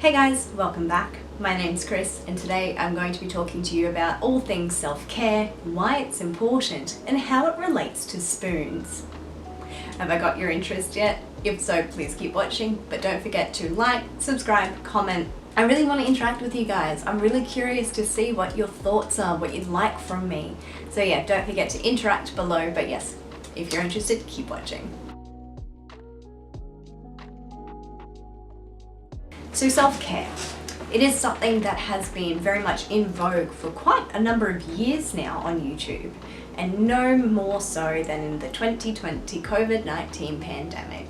Hey guys, welcome back. My name's Kris and today I'm going to be talking to you about all things self-care, why it's important, and how it relates to spoons. Have I got your interest yet? If so, please keep watching, but don't forget to like, subscribe, comment. I really want to interact with you guys. I'm really curious to see what your thoughts are, what you'd like from me. So yeah, don't forget to interact below, but yes, if you're interested, keep watching. So self-care. It is something that has been very much in vogue for quite a number of years now on YouTube, and no more so than in the 2020 COVID-19 pandemic.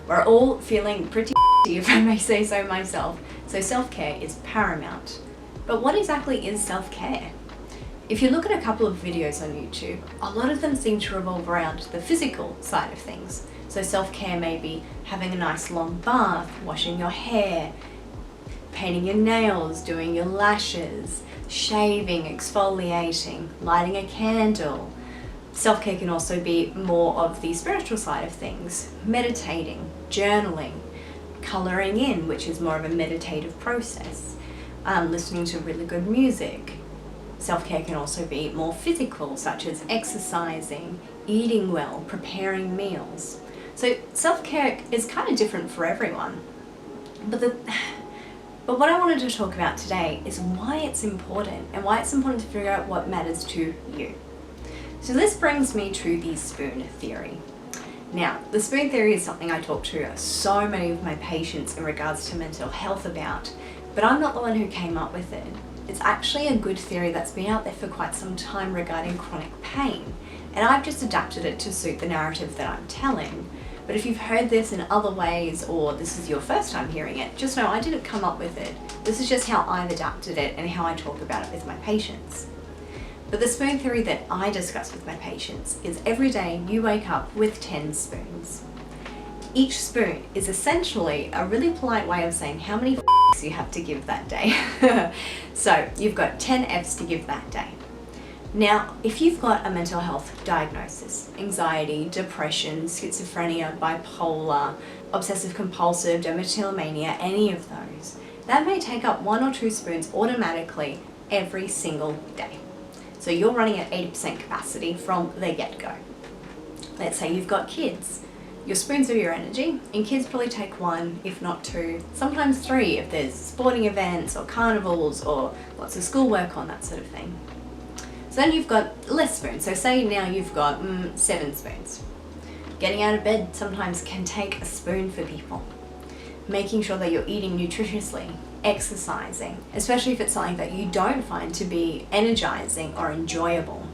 We're all feeling pretty if I may say so myself, so self-care is paramount. But what exactly is self-care? If you look at a couple of videos on YouTube, a lot of them seem to revolve around the physical side of things. So self-care may be having a nice long bath, washing your hair, painting your nails, doing your lashes, shaving, exfoliating, lighting a candle. Self-care can also be more of the spiritual side of things, meditating, journaling, colouring in, which is more of a meditative process, listening to really good music. Self-care can also be more physical, such as exercising, eating well, preparing meals. So self-care is kind of different for everyone. But what I wanted to talk about today is why it's important and why it's important to figure out what matters to you. So this brings me to the spoon theory. Now, the spoon theory is something I talk to so many of my patients in regards to mental health about, but I'm not the one who came up with it. It's actually a good theory that's been out there for quite some time regarding chronic pain, and I've just adapted it to suit the narrative that I'm telling. But if you've heard this in other ways, or this is your first time hearing it, just know I didn't come up with it. This is just how I've adapted it and how I talk about it with my patients. But the spoon theory that I discuss with my patients is every day you wake up with 10 spoons. Each spoon is essentially a really polite way of saying how many F's you have to give that day. So you've got 10 F's to give that day. Now, if you've got a mental health diagnosis, anxiety, depression, schizophrenia, bipolar, obsessive compulsive, dermatillomania, any of those, that may take up 1 or 2 spoons automatically every single day. So you're running at 80% capacity from the get-go. Let's say you've got kids. Your spoons are your energy, and kids probably take 1, if not 2, sometimes 3 if there's sporting events or carnivals or lots of schoolwork on, that sort of thing. So then you've got less spoons. So say now you've got 7 spoons. Getting out of bed sometimes can take a spoon for people. Making sure that you're eating nutritiously, exercising, especially if it's something that you don't find to be energizing or enjoyable.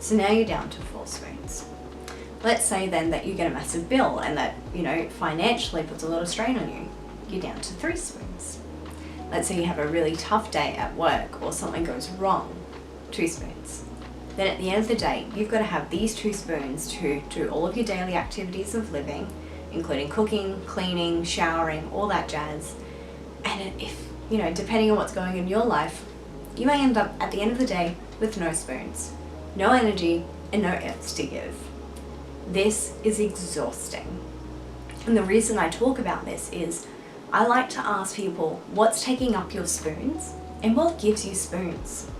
So now you're down to 4 spoons. Let's say then that you get a massive bill and that, financially puts a lot of strain on you. You're down to 3 spoons. Let's say you have a really tough day at work or something goes wrong. 2 spoons. Then at the end of the day, you've got to have these 2 spoons to do all of your daily activities of living, including cooking, cleaning, showering, all that jazz. And if, depending on what's going on in your life, you may end up at the end of the day with no spoons, no energy, and no F's to give. This is exhausting. And the reason I talk about this is I like to ask people what's taking up your spoons and what gives you spoons.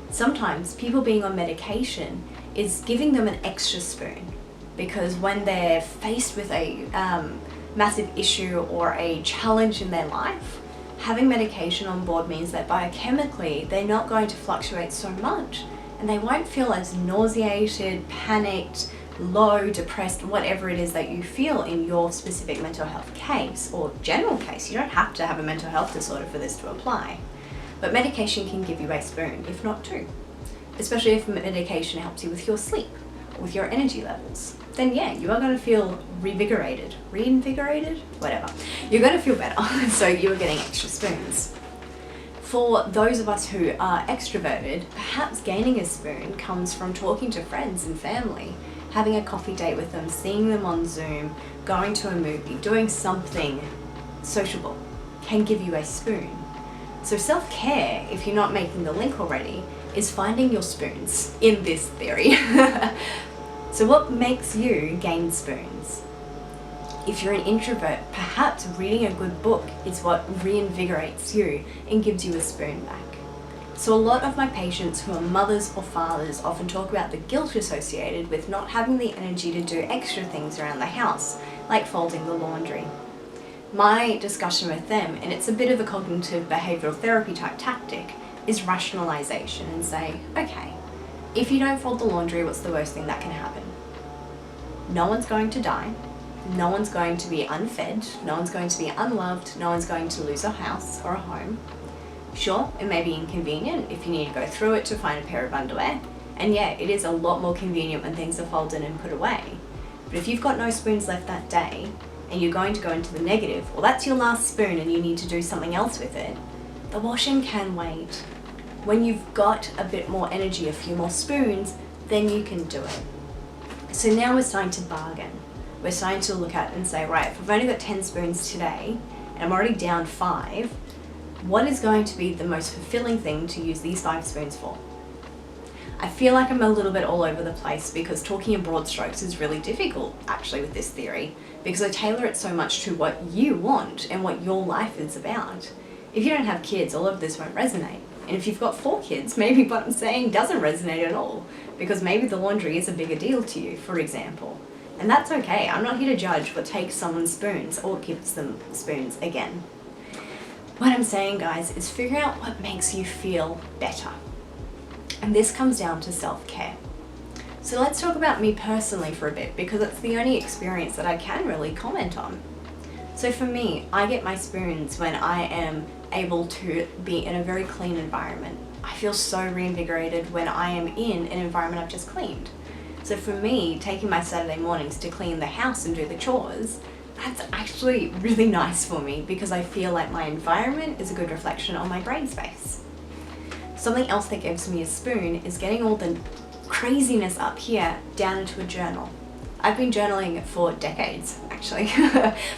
Sometimes people being on medication is giving them an extra spoon because when they're faced with a massive issue or a challenge in their life, having medication on board means that biochemically they're not going to fluctuate so much and they won't feel as nauseated, panicked, low, depressed, whatever it is that you feel in your specific mental health case or general case. You don't have to have a mental health disorder for this to apply. But medication can give you a spoon, if not 2. Especially if medication helps you with your sleep, or with your energy levels. Then yeah, you are going to feel reinvigorated, whatever. You're going to feel better, so you are getting extra spoons. For those of us who are extroverted, perhaps gaining a spoon comes from talking to friends and family, having a coffee date with them, seeing them on Zoom, going to a movie, doing something sociable can give you a spoon. So self-care, if you're not making the link already, is finding your spoons in this theory. So what makes you gain spoons? If you're an introvert, perhaps reading a good book is what reinvigorates you and gives you a spoon back. So a lot of my patients who are mothers or fathers often talk about the guilt associated with not having the energy to do extra things around the house, like folding the laundry. My discussion with them, and it's a bit of a cognitive behavioral therapy type tactic, is rationalization and say, okay, if you don't fold the laundry, what's the worst thing that can happen? No one's going to die. No one's going to be unfed. No one's going to be unloved. No one's going to lose a house or a home. Sure, it may be inconvenient if you need to go through it to find a pair of underwear. And yeah, it is a lot more convenient when things are folded and put away. But if you've got no spoons left that day, and you're going to go into the negative, well, that's your last spoon and you need to do something else with it, the washing can wait. When you've got a bit more energy, a few more spoons, then you can do it. So now we're starting to bargain. We're starting to look at and say, right, if I've only got 10 spoons today, and I'm already down 5, what is going to be the most fulfilling thing to use these 5 spoons for? I feel like I'm a little bit all over the place because talking in broad strokes is really difficult actually with this theory, because I tailor it so much to what you want and what your life is about. If you don't have kids, all of this won't resonate. And if you've got 4 kids, maybe what I'm saying doesn't resonate at all, because maybe the laundry is a bigger deal to you, for example. And that's okay. I'm not here to judge what takes someone's spoons or gives them spoons again. What I'm saying, guys, is figure out what makes you feel better. And this comes down to self-care. So let's talk about me personally for a bit, because it's the only experience that I can really comment on. So for me, I get my spoons when I am able to be in a very clean environment. I feel so reinvigorated when I am in an environment I've just cleaned. So for me, taking my Saturday mornings to clean the house and do the chores, that's actually really nice for me because I feel like my environment is a good reflection on my brain space. Something else that gives me a spoon is getting all the craziness up here down into a journal. I've been journaling for decades, actually,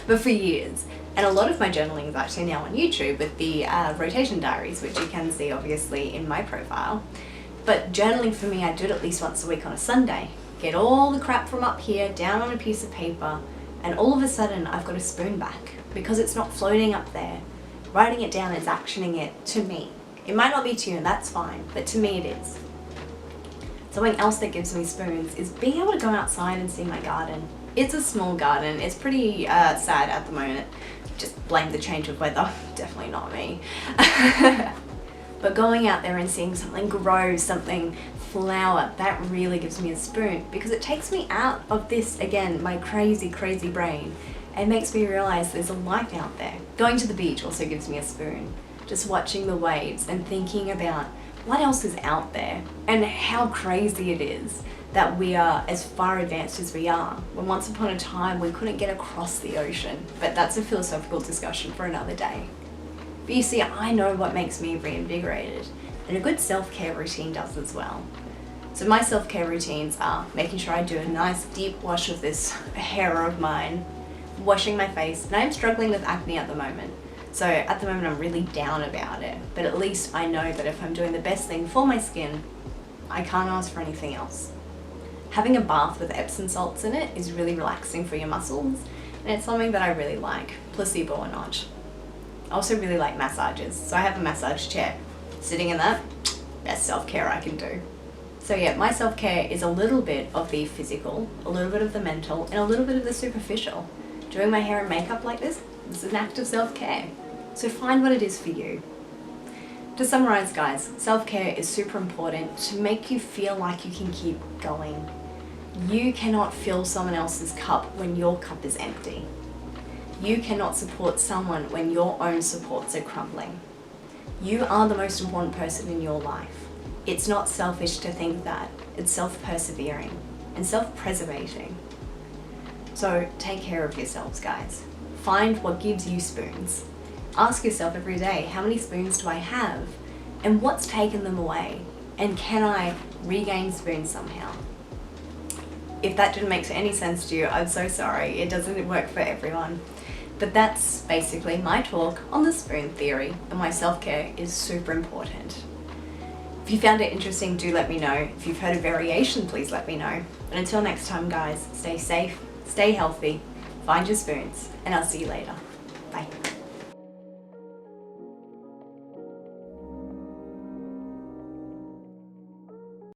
but for years. And a lot of my journaling is actually now on YouTube with the rotation diaries, which you can see obviously in my profile. But journaling for me, I do it at least once a week on a Sunday. Get all the crap from up here down on a piece of paper, and all of a sudden I've got a spoon back because it's not floating up there. Writing it down is actioning it to me. It might not be to you, and that's fine, but to me it is. Something else that gives me spoons is being able to go outside and see my garden. It's a small garden. It's pretty sad at the moment. Just blame the change of weather. Definitely not me. But going out there and seeing something grow, something flower, that really gives me a spoon because it takes me out of this, again, my crazy, crazy brain, and makes me realize there's a life out there. Going to the beach also gives me a spoon. Just watching the waves and thinking about what else is out there and how crazy it is that we are as far advanced as we are, when once upon a time we couldn't get across the ocean. But that's a philosophical discussion for another day. But you see, I know what makes me reinvigorated, and a good self-care routine does as well. So my self-care routines are making sure I do a nice deep wash of this hair of mine, washing my face, and I'm struggling with acne at the moment. So at the moment I'm really down about it, but at least I know that if I'm doing the best thing for my skin, I can't ask for anything else. Having a bath with Epsom salts in it is really relaxing for your muscles, and it's something that I really like, placebo or not. I also really like massages, so I have a massage chair. Sitting in that, best self-care I can do. So yeah, my self-care is a little bit of the physical, a little bit of the mental, and a little bit of the superficial. Doing my hair and makeup like this is an act of self-care. So find what it is for you. To summarize, guys, self-care is super important to make you feel like you can keep going. You cannot fill someone else's cup when your cup is empty. You cannot support someone when your own supports are crumbling. You are the most important person in your life. It's not selfish to think that. It's self-persevering and self-preservating. So take care of yourselves, guys. Find what gives you spoons. Ask yourself every day, how many spoons do I have? And what's taken them away? And can I regain spoons somehow? If that didn't make any sense to you, I'm so sorry. It doesn't work for everyone. But that's basically my talk on the spoon theory, and why self-care is super important. If you found it interesting, do let me know. If you've heard a variation, please let me know. And until next time, guys, stay safe, stay healthy, find your spoons, and I'll see you later.